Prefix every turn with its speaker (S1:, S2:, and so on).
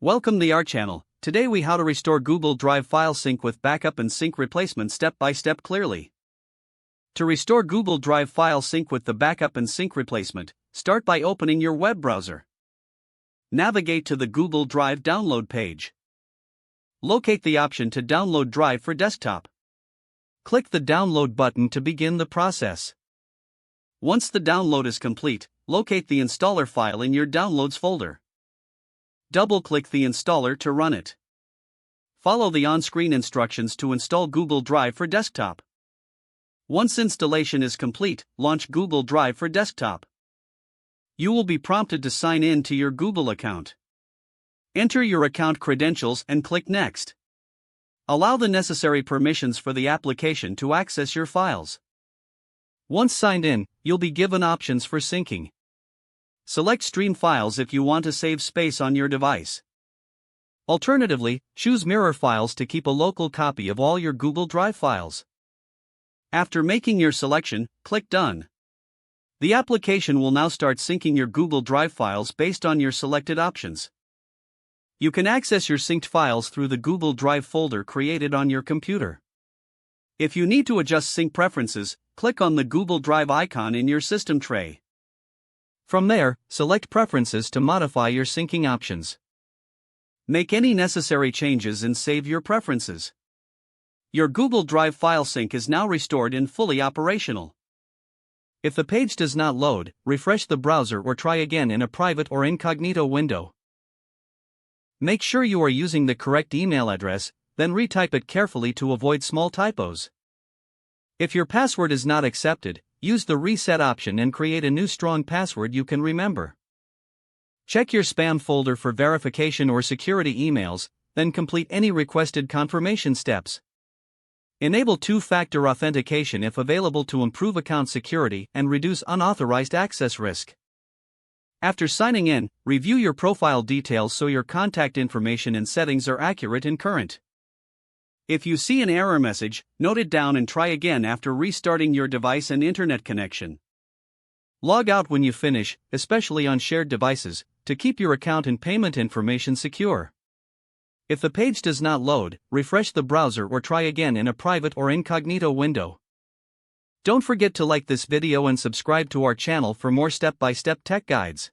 S1: Welcome to our channel. Today we how to restore Google Drive file sync with backup and sync replacement step by step clearly. To restore Google Drive file sync with the backup and sync replacement, start by opening your web browser. Navigate to the Google Drive download page. Locate the option to download Drive for desktop. Click the download button to begin the process. Once the download is complete, locate the installer file in your downloads folder. Double-click the installer to run it. Follow the on-screen instructions to install Google Drive for desktop. Once installation is complete, launch Google Drive for desktop. You will be prompted to sign in to your Google account. Enter your account credentials and click Next. Allow the necessary permissions for the application to access your files. Once signed in, you'll be given options for syncing. Select Stream Files if you want to save space on your device. Alternatively, choose Mirror Files to keep a local copy of all your Google Drive files. After making your selection, click Done. The application will now start syncing your Google Drive files based on your selected options. You can access your synced files through the Google Drive folder created on your computer. If you need to adjust sync preferences, click on the Google Drive icon in your system tray. From there, select Preferences to modify your syncing options. Make any necessary changes and save your preferences. Your Google Drive file sync is now restored and fully operational. If the page does not load, refresh the browser or try again in a private or incognito window. Make sure you are using the correct email address, then retype it carefully to avoid small typos. If your password is not accepted, use the reset option and create a new strong password you can remember. Check your spam folder for verification or security emails, then complete any requested confirmation steps. Enable two-factor authentication if available to improve account security and reduce unauthorized access risk. After signing in, review your profile details so your contact information and settings are accurate and current. If you see an error message, note it down and try again after restarting your device and internet connection. Log out when you finish, especially on shared devices, to keep your account and payment information secure. If the page does not load, refresh the browser or try again in a private or incognito window. Don't forget to like this video and subscribe to our channel for more step-by-step tech guides.